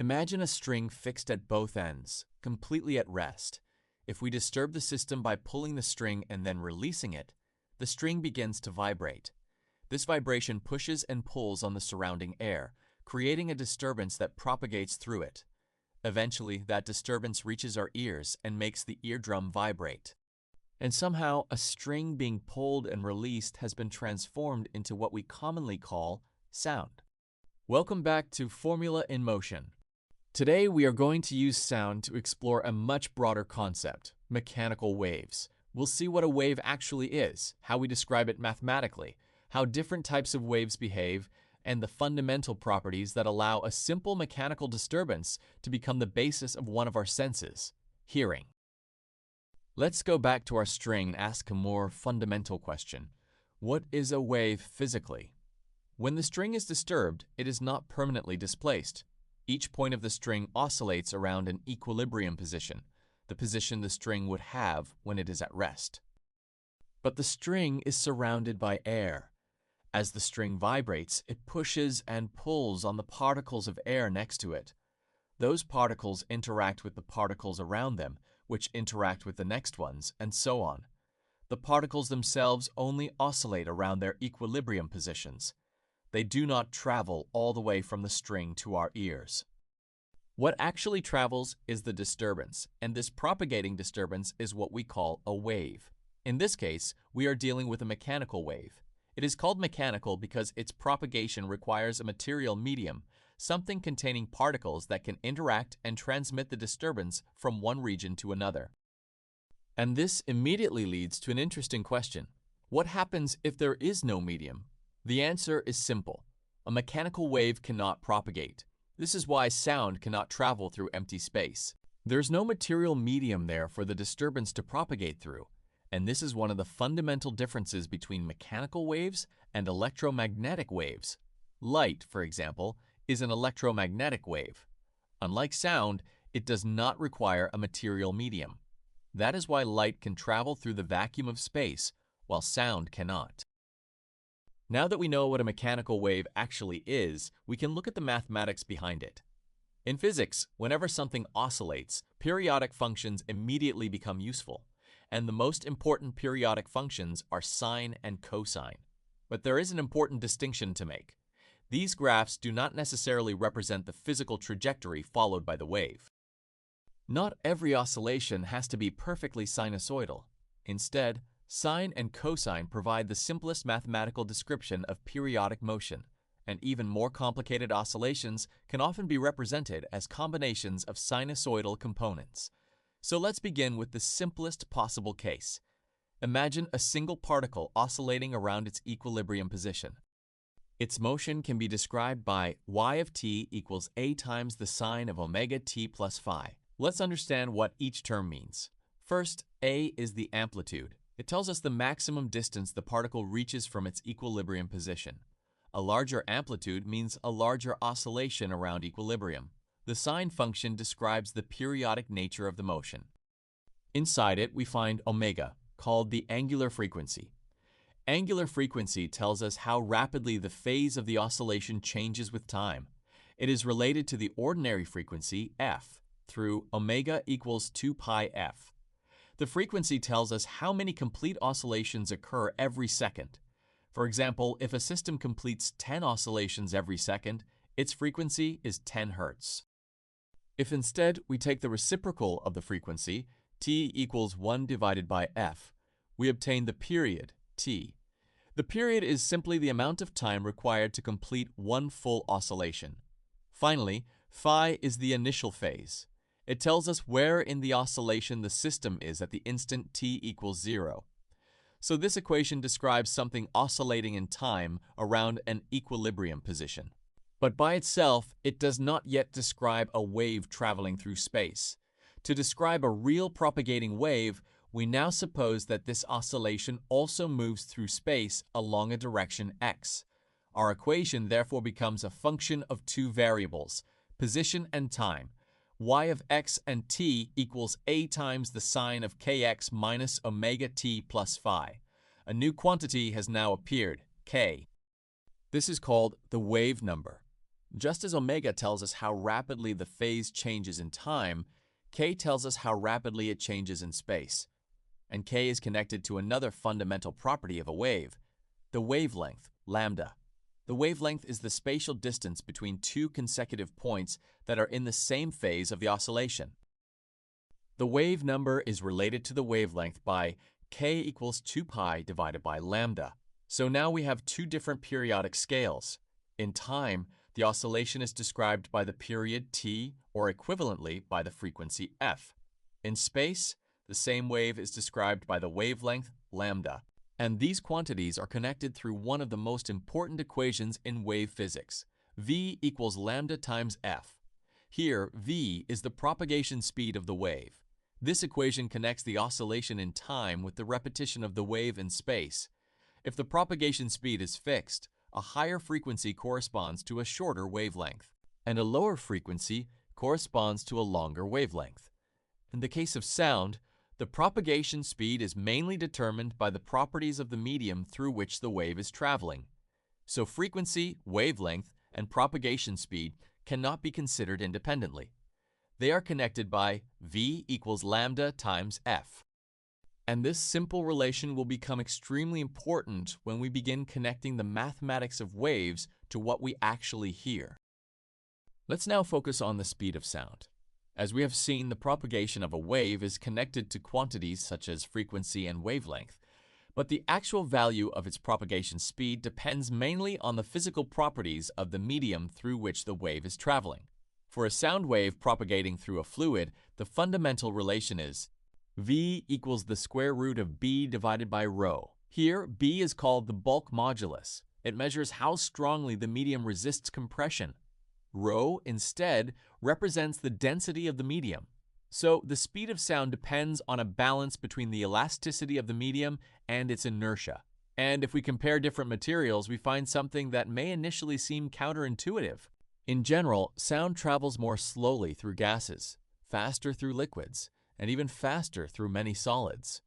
Imagine a string fixed at both ends, completely at rest. If we disturb the system by pulling the string and then releasing it, the string begins to vibrate. This vibration pushes and pulls on the surrounding air, creating a disturbance that propagates through it. Eventually, that disturbance reaches our ears and makes the eardrum vibrate. And somehow, a string being pulled and released has been transformed into what we commonly call sound. Welcome back to Formula in Motion. Today, we are going to use sound to explore a much broader concept, mechanical waves. We'll see what a wave actually is, how we describe it mathematically, how different types of waves behave, and the fundamental properties that allow a simple mechanical disturbance to become the basis of one of our senses, hearing. Let's go back to our string and ask a more fundamental question. What is a wave physically? When the string is disturbed, it is not permanently displaced. Each point of the string oscillates around an equilibrium position, the position the string would have when it is at rest. But the string is surrounded by air. As the string vibrates, it pushes and pulls on the particles of air next to it. Those particles interact with the particles around them, which interact with the next ones, and so on. The particles themselves only oscillate around their equilibrium positions. They do not travel all the way from the string to our ears. What actually travels is the disturbance, and this propagating disturbance is what we call a wave. In this case, we are dealing with a mechanical wave. It is called mechanical because its propagation requires a material medium, something containing particles that can interact and transmit the disturbance from one region to another. And this immediately leads to an interesting question. What happens if there is no medium? The answer is simple. A mechanical wave cannot propagate. This is why sound cannot travel through empty space. There's no material medium there for the disturbance to propagate through, and this is one of the fundamental differences between mechanical waves and electromagnetic waves. Light, for example, is an electromagnetic wave. Unlike sound, it does not require a material medium. That is why light can travel through the vacuum of space, while sound cannot. Now that we know what a mechanical wave actually is, we can look at the mathematics behind it. In physics, whenever something oscillates, periodic functions immediately become useful, and the most important periodic functions are sine and cosine. But there is an important distinction to make. These graphs do not necessarily represent the physical trajectory followed by the wave. Not every oscillation has to be perfectly sinusoidal. Instead, sine and cosine provide the simplest mathematical description of periodic motion, and even more complicated oscillations can often be represented as combinations of sinusoidal components. So let's begin with the simplest possible case. Imagine a single particle oscillating around its equilibrium position. Its motion can be described by y of t equals a times the sine of omega t plus phi. Let's understand what each term means. First, a is the amplitude. It tells us the maximum distance the particle reaches from its equilibrium position. A larger amplitude means a larger oscillation around equilibrium. The sine function describes the periodic nature of the motion. Inside it, we find omega, called the angular frequency. Angular frequency tells us how rapidly the phase of the oscillation changes with time. It is related to the ordinary frequency, f, through omega equals 2 pi f. The frequency tells us how many complete oscillations occur every second. For example, if a system completes 10 oscillations every second, its frequency is 10 Hertz. If instead we take the reciprocal of the frequency, t equals 1 divided by f, we obtain the period, t. The period is simply the amount of time required to complete one full oscillation. Finally, phi is the initial phase. It tells us where in the oscillation the system is at the instant t equals 0. So this equation describes something oscillating in time around an equilibrium position. But by itself, it does not yet describe a wave traveling through space. To describe a real propagating wave, we now suppose that this oscillation also moves through space along a direction x. Our equation therefore becomes a function of two variables, position and time. Y of x and t equals a times the sine of kx minus omega t plus phi. A new quantity has now appeared, k. This is called the wave number. Just as omega tells us how rapidly the phase changes in time, k tells us how rapidly it changes in space. And k is connected to another fundamental property of a wave, the wavelength, lambda. The wavelength is the spatial distance between two consecutive points that are in the same phase of the oscillation. The wave number is related to the wavelength by k equals 2 pi divided by lambda. So now we have two different periodic scales. In time, the oscillation is described by the period t, or equivalently by the frequency f. In space, the same wave is described by the wavelength lambda. And these quantities are connected through one of the most important equations in wave physics, v equals lambda times f. Here, v is the propagation speed of the wave. This equation connects the oscillation in time with the repetition of the wave in space. If the propagation speed is fixed, a higher frequency corresponds to a shorter wavelength, and a lower frequency corresponds to a longer wavelength. In the case of sound, the propagation speed is mainly determined by the properties of the medium through which the wave is traveling. So frequency, wavelength, and propagation speed cannot be considered independently. They are connected by v equals lambda times f. And this simple relation will become extremely important when we begin connecting the mathematics of waves to what we actually hear. Let's now focus on the speed of sound. As we have seen, the propagation of a wave is connected to quantities such as frequency and wavelength, but the actual value of its propagation speed depends mainly on the physical properties of the medium through which the wave is traveling. For a sound wave propagating through a fluid, the fundamental relation is v equals the square root of b divided by rho. Here, b is called the bulk modulus. It measures how strongly the medium resists compression. Rho, instead, represents the density of the medium. So the speed of sound depends on a balance between the elasticity of the medium and its inertia. And if we compare different materials, we find something that may initially seem counterintuitive. In general, sound travels more slowly through gases, faster through liquids, and even faster through many solids.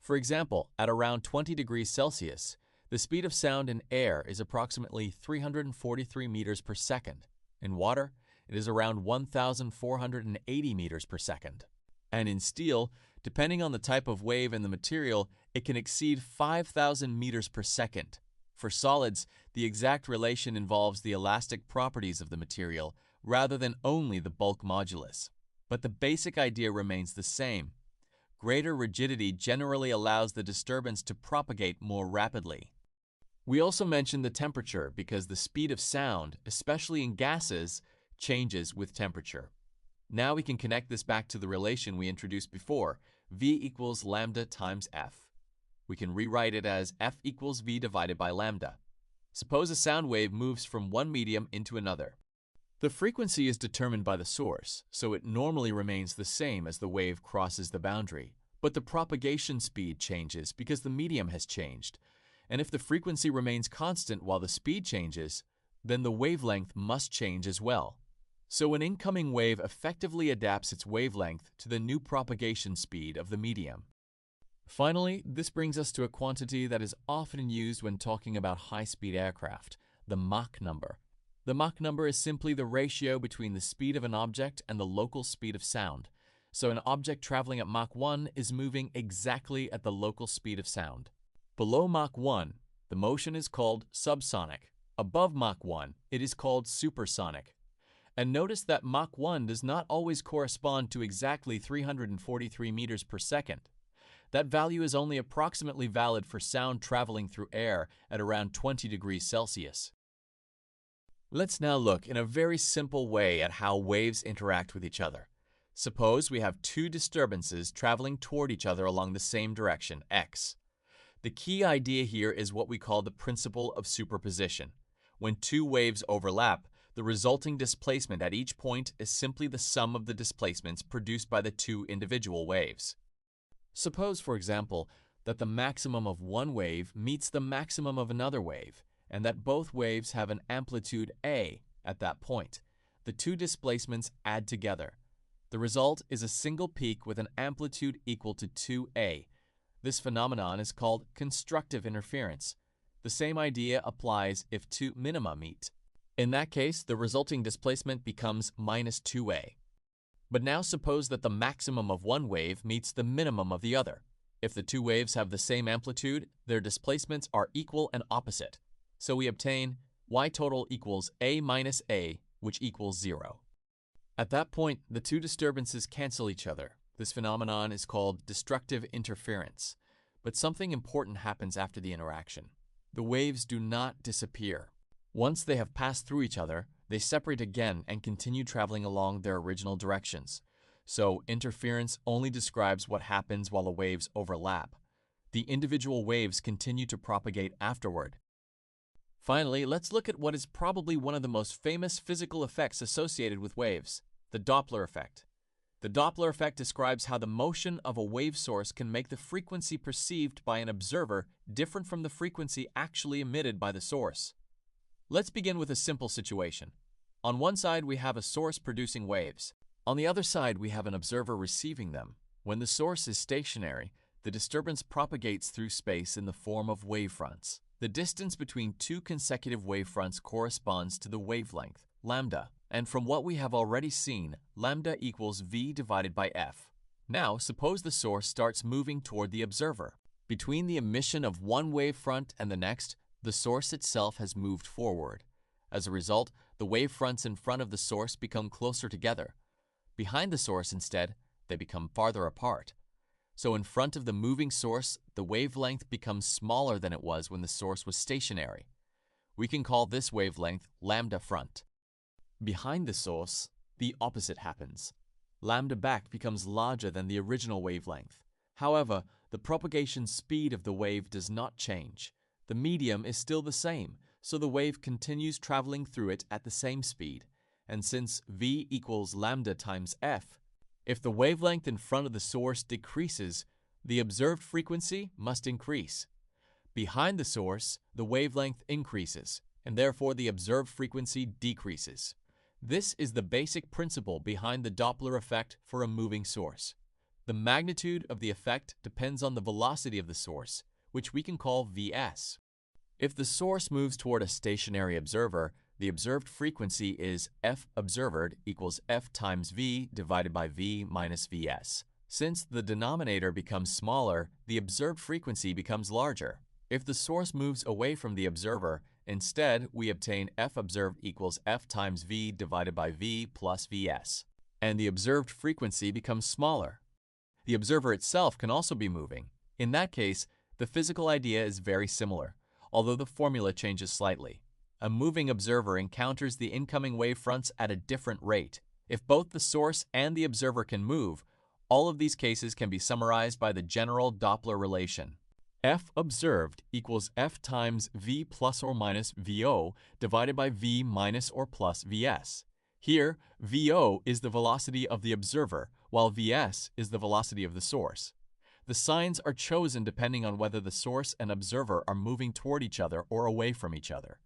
For example, at around 20 degrees Celsius, the speed of sound in air is approximately 343 meters per second. In water, it is around 1,480 meters per second. And in steel, depending on the type of wave and the material, it can exceed 5,000 meters per second. For solids, the exact relation involves the elastic properties of the material rather than only the bulk modulus. But the basic idea remains the same. Greater rigidity generally allows the disturbance to propagate more rapidly. We also mentioned the temperature because the speed of sound, especially in gases, changes with temperature. Now we can connect this back to the relation we introduced before, v equals lambda times f. We can rewrite it as f equals v divided by lambda. Suppose a sound wave moves from one medium into another. The frequency is determined by the source, so it normally remains the same as the wave crosses the boundary. But the propagation speed changes because the medium has changed. And if the frequency remains constant while the speed changes, then the wavelength must change as well. So an incoming wave effectively adapts its wavelength to the new propagation speed of the medium. Finally, this brings us to a quantity that is often used when talking about high-speed aircraft, the Mach number. The Mach number is simply the ratio between the speed of an object and the local speed of sound. So an object traveling at Mach 1 is moving exactly at the local speed of sound. Below Mach 1, the motion is called subsonic. Above Mach 1, it is called supersonic. And notice that Mach 1 does not always correspond to exactly 343 meters per second. That value is only approximately valid for sound traveling through air at around 20 degrees Celsius. Let's now look in a very simple way at how waves interact with each other. Suppose we have two disturbances traveling toward each other along the same direction, x. The key idea here is what we call the principle of superposition. When two waves overlap, the resulting displacement at each point is simply the sum of the displacements produced by the two individual waves. Suppose, for example, that the maximum of one wave meets the maximum of another wave, and that both waves have an amplitude a at that point. The two displacements add together. The result is a single peak with an amplitude equal to 2a. This phenomenon is called constructive interference. The same idea applies if two minima meet. In that case, the resulting displacement becomes minus 2a. But now suppose that the maximum of one wave meets the minimum of the other. If the two waves have the same amplitude, their displacements are equal and opposite. So we obtain y total equals a minus a, which equals 0. At that point, the two disturbances cancel each other. This phenomenon is called destructive interference. But something important happens after the interaction. The waves do not disappear. Once they have passed through each other, they separate again and continue traveling along their original directions. So interference only describes what happens while the waves overlap. The individual waves continue to propagate afterward. Finally, let's look at what is probably one of the most famous physical effects associated with waves, the Doppler effect. The Doppler effect describes how the motion of a wave source can make the frequency perceived by an observer different from the frequency actually emitted by the source. Let's begin with a simple situation. On one side, we have a source producing waves. On the other side, we have an observer receiving them. When the source is stationary, the disturbance propagates through space in the form of wavefronts. The distance between two consecutive wavefronts corresponds to the wavelength, lambda, and from what we have already seen, lambda equals v divided by f. Now, suppose the source starts moving toward the observer. Between the emission of one wavefront and the next, the source itself has moved forward. As a result, the wavefronts in front of the source become closer together. Behind the source, instead, they become farther apart. So in front of the moving source, the wavelength becomes smaller than it was when the source was stationary. We can call this wavelength lambda front. Behind the source, the opposite happens. Lambda back becomes larger than the original wavelength. However, the propagation speed of the wave does not change. The medium is still the same, so the wave continues traveling through it at the same speed. And since v equals lambda times f, if the wavelength in front of the source decreases, the observed frequency must increase. Behind the source, the wavelength increases, and therefore the observed frequency decreases. This is the basic principle behind the Doppler effect for a moving source. The magnitude of the effect depends on the velocity of the source, which we can call Vs. If the source moves toward a stationary observer, the observed frequency is f observed equals f times v divided by v minus Vs. Since the denominator becomes smaller, the observed frequency becomes larger. If the source moves away from the observer, instead we obtain f observed equals f times v divided by v plus Vs, and the observed frequency becomes smaller. The observer itself can also be moving. In that case, the physical idea is very similar, although the formula changes slightly. A moving observer encounters the incoming wavefronts at a different rate. If both the source and the observer can move, all of these cases can be summarized by the general Doppler relation. F observed equals f times v plus or minus VO divided by v minus or plus Vs. Here, VO is the velocity of the observer, while Vs is the velocity of the source. The signs are chosen depending on whether the source and observer are moving toward each other or away from each other.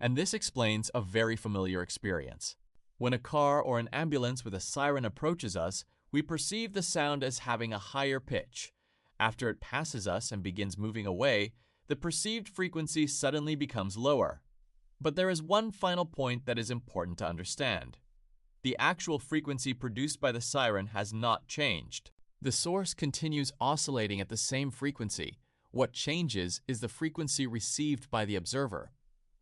And this explains a very familiar experience. When a car or an ambulance with a siren approaches us, we perceive the sound as having a higher pitch. After it passes us and begins moving away, the perceived frequency suddenly becomes lower. But there is one final point that is important to understand. The actual frequency produced by the siren has not changed. The source continues oscillating at the same frequency. What changes is the frequency received by the observer.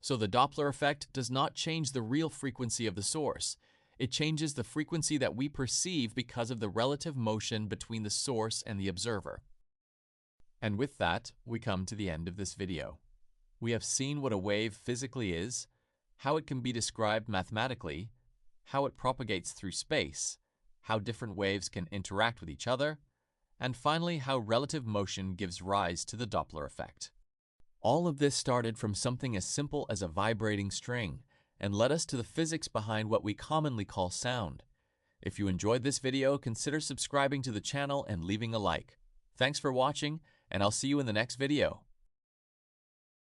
So the Doppler effect does not change the real frequency of the source. It changes the frequency that we perceive because of the relative motion between the source and the observer. And with that, we come to the end of this video. We have seen what a wave physically is, how it can be described mathematically, how it propagates through space, how different waves can interact with each other, and finally how relative motion gives rise to the Doppler effect. All of this started from something as simple as a vibrating string and led us to the physics behind what we commonly call sound. If you enjoyed this video, consider subscribing to the channel and leaving a like. Thanks for watching, and I'll see you in the next video.